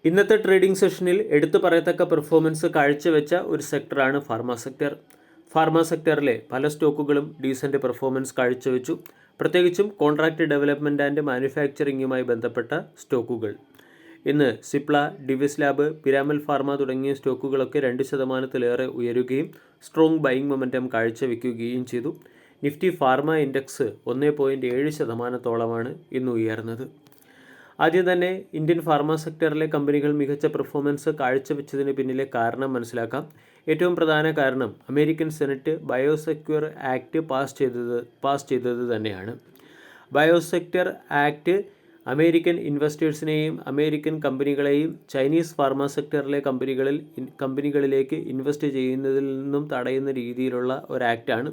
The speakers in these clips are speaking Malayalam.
ഇന്നത്തെ ട്രേഡിംഗ് സെഷനിൽ എടുത്തു പറയത്തക്ക പെർഫോമൻസ് കാഴ്ചവെച്ച ഒരു സെക്ടറാണ് ഫാർമ സെക്ടർ. ഫാർമ സെക്ടറിലെ പല സ്റ്റോക്കുകളും ഡീസൻറ്റ് പെർഫോമൻസ് കാഴ്ചവെച്ചു. പ്രത്യേകിച്ചും കോൺട്രാക്ട് ഡെവലപ്മെൻറ്റ് ആൻഡ് മാനുഫാക്ചറിങ്ങുമായി ബന്ധപ്പെട്ട സ്റ്റോക്കുകൾ. ഇന്ന് സിപ്ല, ഡിവിസ് ലാബ്, പിരാമൽ ഫാർമ തുടങ്ങിയ സ്റ്റോക്കുകളൊക്കെ 2% ഉയരുകയും സ്ട്രോങ് ബൈയിങ് മൊമെൻറ്റം കാഴ്ചവെക്കുകയും ചെയ്തു. നിഫ്റ്റി ഫാർമ ഇൻഡെക്സ് 1.7% ഇന്ന് ഉയർന്നത്. ആദ്യം തന്നെ ഇന്ത്യൻ ഫാർമ സെക്ടറിലെ കമ്പനികൾ മികച്ച പെർഫോമൻസ് കാഴ്ചവെച്ചതിന് പിന്നിലെ കാരണം മനസ്സിലാക്കാം. ഏറ്റവും പ്രധാന കാരണം American senate biosecure act pass ചെയ്തത് തന്നെയാണ്. ബയോസെക്യൂർ ആക്ട് അമേരിക്കൻ ഇൻവെസ്റ്റേഴ്സിനെയും അമേരിക്കൻ കമ്പനികളെയും ചൈനീസ് ഫാർമ സെക്ടറിലെ കമ്പനികളിലേക്ക് ഇൻവെസ്റ്റ് ചെയ്യുന്നതിൽ നിന്നും തടയുന്ന രീതിയിലുള്ള ഒരു ആക്റ്റാണ്.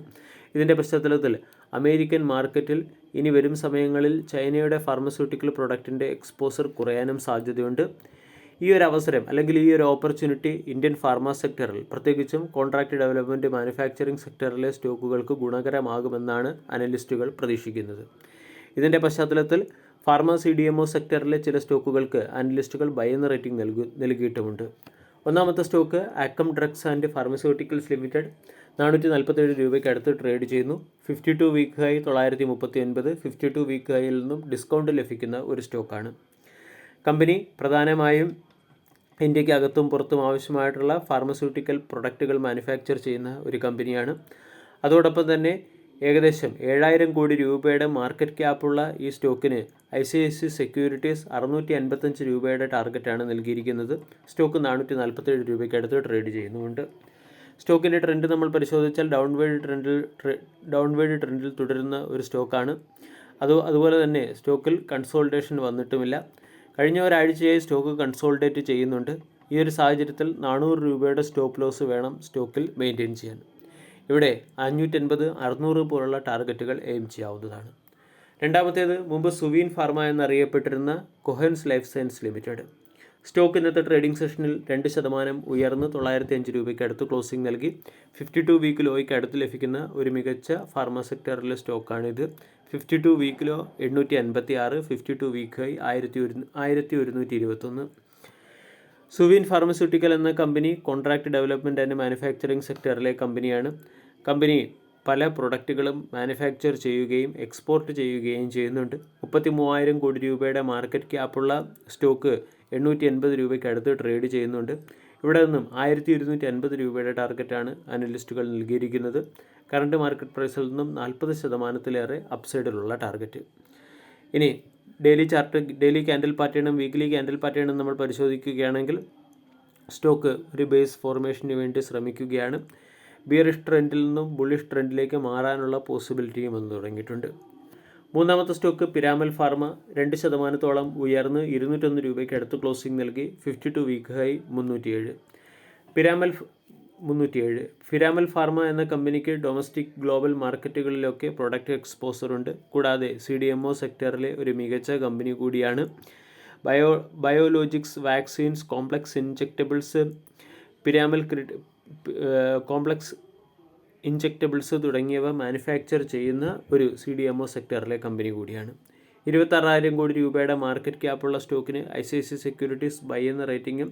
ഇതിൻ്റെ പശ്ചാത്തലത്തിൽ അമേരിക്കൻ മാർക്കറ്റിൽ ഇനി വരും സമയങ്ങളിൽ ചൈനയുടെ ഫാർമസ്യൂട്ടിക്കൽ പ്രൊഡക്റ്റിൻ്റെ എക്സ്പോസർ കുറയാനും സാധ്യതയുണ്ട്. ഈ ഒരു അവസരം അല്ലെങ്കിൽ ഈ ഒരു ഓപ്പർച്യൂണിറ്റി ഇന്ത്യൻ ഫാർമ സെക്ടറിൽ പ്രത്യേകിച്ചും കോൺട്രാക്ട് ഡെവലപ്മെൻറ്റ് മാനുഫാക്ചറിംഗ് സെക്ടറിലെ സ്റ്റോക്കുകൾക്ക് ഗുണകരമാകുമെന്നാണ് അനലിസ്റ്റുകൾ പ്രതീക്ഷിക്കുന്നത്. ഇതിൻ്റെ പശ്ചാത്തലത്തിൽ ഫാർമ CDMO സെക്ടറിലെ ചില സ്റ്റോക്കുകൾക്ക് അനലിസ്റ്റുകൾ ബൈ എന്ന റേറ്റിംഗ് നൽകിയിട്ടുമുണ്ട്. ഒന്നാമത്തെ സ്റ്റോക്ക് ആക്കം ഡ്രഗ്സ് ആൻഡ് ഫാർമസ്യൂട്ടിക്കൽസ് ലിമിറ്റഡ് 447 രൂപയ്ക്ക് അടുത്ത് ട്രേഡ് ചെയ്യുന്നു. 52 വീക്ക് ഹൈ 939, 52 വീക്ക് ഹൈയിൽ നിന്നും ഡിസ്കൗണ്ട് ലഭിക്കുന്ന ഒരു സ്റ്റോക്കാണ്. കമ്പനി പ്രധാനമായും ഇന്ത്യക്ക് അകത്തും പുറത്തും ആവശ്യമായിട്ടുള്ള ഫാർമസ്യൂട്ടിക്കൽ പ്രൊഡക്റ്റുകൾ മാനുഫാക്ചർ ചെയ്യുന്ന ഒരു കമ്പനിയാണ്. അതോടൊപ്പം തന്നെ ഏകദേശം 7000 കോടി രൂപയുടെ മാർക്കറ്റ് ക്യാപ്പുള്ള ഈ സ്റ്റോക്കിന് ICICI സെക്യൂരിറ്റീസ് 655 രൂപയുടെ ടാർഗറ്റാണ് നൽകിയിരിക്കുന്നത്. സ്റ്റോക്ക് 447 രൂപയ്ക്ക് അടുത്ത് ട്രേഡ് ചെയ്യുന്നുമുണ്ട്. സ്റ്റോക്കിൻ്റെ ട്രെൻഡ് നമ്മൾ പരിശോധിച്ചാൽ ഡൗൺവേർഡ് ട്രെൻഡിൽ തുടരുന്ന ഒരു സ്റ്റോക്കാണ്. അതുപോലെ തന്നെ സ്റ്റോക്കിൽ കൺസോൾട്ടേഷൻ വന്നിട്ടുമില്ല. കഴിഞ്ഞ ഒരാഴ്ചയായി സ്റ്റോക്ക് കൺസോൾട്ടേറ്റ് ചെയ്യുന്നുണ്ട്. ഈ ഒരു സാഹചര്യത്തിൽ 400 രൂപയുടെ സ്റ്റോപ്പ് ലോസ് വേണം സ്റ്റോക്കിൽ മെയിൻറ്റെയിൻ ചെയ്യാൻ. ഇവിടെ 580, 600 പോലുള്ള ടാർഗറ്റുകൾ എയിം ചെയ്യാവുന്നതാണ്. രണ്ടാമത്തേത് മുമ്പ് സുവീൻ ഫാർമ എന്നറിയപ്പെട്ടിരുന്ന കൊഹൻസ് ലൈഫ് സയൻസ് ലിമിറ്റഡ്. സ്റ്റോക്ക് ഇന്നത്തെ ട്രേഡിംഗ് സെഷനിൽ 2% ഉയർന്ന് 905 രൂപയ്ക്ക് അടുത്ത് ക്ലോസിംഗ് നൽകി. 52 വീക്ക് ലോയ്ക്ക് അടുത്ത് ലഭിക്കുന്ന ഒരു മികച്ച ഫാർമ സെക്ടറിലെ സ്റ്റോക്കാണിത്. 52 week low 856, 52 week high 1121. Suven pharmaceutical എന്ന company contract development and manufacturing സെക്ടറിലെ കമ്പനിയാണ്. കമ്പനി പല പ്രൊഡക്റ്റുകളും മാനുഫാക്ചർ ചെയ്യുകയും എക്സ്പോർട്ട് ചെയ്യുകയും ചെയ്യുന്നുണ്ട്. 33,000 കോടി രൂപയുടെ മാർക്കറ്റ് ക്യാപ്പുള്ള സ്റ്റോക്ക് 880 രൂപയ്ക്ക് അടുത്ത് ട്രേഡ് ചെയ്യുന്നുണ്ട്. ഇവിടെ നിന്നും 1250 രൂപയുടെ ടാർഗറ്റാണ് അനലിസ്റ്റുകൾ നൽകിയിരിക്കുന്നത്. കറണ്ട് മാർക്കറ്റ് പ്രൈസിൽ നിന്നും 40%-ലേറെ അപ്സൈഡിലുള്ള ടാർഗറ്റ്. ഇനി ഡെയിലി ക്യാൻഡിൽ പാറ്റേണും വീക്ക്ലി ക്യാൻഡിൽ പാറ്റേണും നമ്മൾ പരിശോധിക്കുകയാണെങ്കിൽ സ്റ്റോക്ക് ഒരു ബേസ് ഫോർമേഷന് വേണ്ടി ശ്രമിക്കുകയാണ്. ബിയറിഷ് ട്രെൻഡിൽ നിന്നും ബുള്ളിഷ് ട്രെൻഡിലേക്ക് മാറാനുള്ള പോസിബിലിറ്റിയും വന്നു തുടങ്ങിയിട്ടുണ്ട്. മൂന്നാമത്തെ സ്റ്റോക്ക് പിരാമൽ ഫാർമ 2%-ഓളം ഉയർന്ന് 201 രൂപയ്ക്ക് അടുത്ത് ക്ലോസിംഗ് നൽകി. 52 വീക്ക് ഹൈ 307. പിരാമൽ ഫാർമ എന്ന കമ്പനിക്ക് ഡൊമസ്റ്റിക് ഗ്ലോബൽ മാർക്കറ്റുകളിലൊക്കെ പ്രൊഡക്റ്റ് എക്സ്പോസർ ഉണ്ട്. കൂടാതെ CDMO സെക്ടറിലെ ഒരു മികച്ച കമ്പനി കൂടിയാണ്. ബയോലോജിക്സ്, വാക്സിൻസ്, കോംപ്ലക്സ് ഇൻജെക്റ്റബിൾസ്, പിരാമൽ കോംപ്ലക്സ് ഇൻജെക്റ്റബിൾസ് തുടങ്ങിയവ മാനുഫാക്ചർ ചെയ്യുന്ന ഒരു CDMO സെക്ടറിലെ കമ്പനി കൂടിയാണ്. 26,000 കോടി രൂപയുടെ മാർക്കറ്റ് ക്യാപ്പുള്ള സ്റ്റോക്കിന് ICICI സെക്യൂരിറ്റീസ് ബൈ എന്ന റേറ്റിംഗും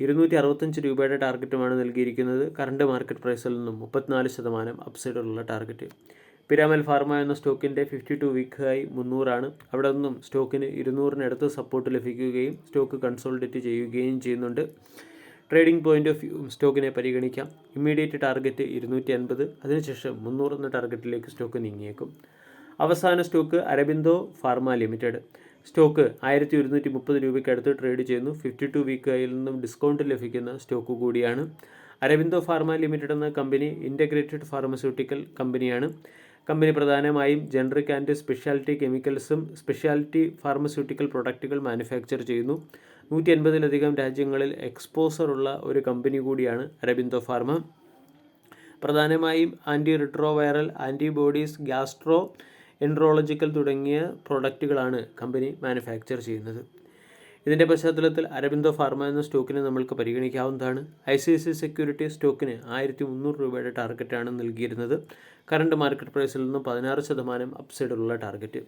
265 രൂപയുടെ ടാർഗറ്റുമാണ് നൽകിയിരിക്കുന്നത്. കറണ്ട് മാർക്കറ്റ് പ്രൈസിൽ നിന്നും 34% അപ്സൈഡുള്ള ടാർഗറ്റ്. പിരാമൽ ഫാർമ എന്ന സ്റ്റോക്കിൻ്റെ 52 വീക്ക് ഹൈ 300 അവിടെ നിന്നും സ്റ്റോക്കിന് 200-നടുത്ത് സപ്പോർട്ട് ലഭിക്കുകയും സ്റ്റോക്ക് കൺസോൾട്ടേറ്റ് ചെയ്യുകയും ചെയ്യുന്നുണ്ട്. ട്രേഡിംഗ് പോയിന്റ് ഓഫ് വ്യൂ സ്റ്റോക്കിനെ പരിഗണിക്കാം. ഇമ്മീഡിയറ്റ് ടാർഗറ്റ് 250, അതിനുശേഷം 300 എന്ന ടാർഗറ്റിലേക്ക് സ്റ്റോക്ക് നീങ്ങിയേക്കും. അവസാന stock Aurobindo pharma limited. Stock 1130 രൂപയ്ക്ക് അടുത്ത് ട്രേഡ് ചെയ്യുന്നു. 52 വീക്ക് ഹൈയിൽ നിന്നും ഡിസ്കൗണ്ട് ലഭിക്കുന്ന സ്റ്റോക്ക് കൂടിയാണ്. അരബിന്ദോ ഫാർമ ലിമിറ്റഡ് എന്ന കമ്പനി ഇൻ്റഗ്രേറ്റഡ് ഫാർമസ്യൂട്ടിക്കൽ കമ്പനിയാണ്. കമ്പനി പ്രധാനമായും ജനറിക് ആൻഡ് സ്പെഷ്യാലിറ്റി കെമിക്കൽസും സ്പെഷ്യാലിറ്റി ഫാർമസ്യൂട്ടിക്കൽ പ്രൊഡക്റ്റുകൾ മാനുഫാക്ചർ ചെയ്യുന്നു. 150-ലധികം രാജ്യങ്ങളിൽ എക്സ്പോസർ ഉള്ള ഒരു കമ്പനി കൂടിയാണ് അരബിന്ദോ ഫാർമ. പ്രധാനമായും anti retroviral, antibodies, gastroenterological തുടങ്ങിയ പ്രൊഡക്റ്റുകളാണ് കമ്പനി മാനുഫാക്ചർ ചെയ്യുന്നത്. ഇതിൻ്റെ പശ്ചാത്തലത്തിൽ അരബിന്ദോ ഫാർമ എന്ന സ്റ്റോക്കിനെ നമ്മൾക്ക് പരിഗണിക്കാവുന്നതാണ്. ICICI സെക്യൂരിറ്റീസ് സ്റ്റോക്കിന് 1300 രൂപയുടെ ടാർഗറ്റാണ് നൽകിയിരുന്നത്. കറണ്ട് മാർക്കറ്റ് പ്രൈസിൽ നിന്ന് 16% അപ്സൈഡുള്ള ടാർഗറ്റ്.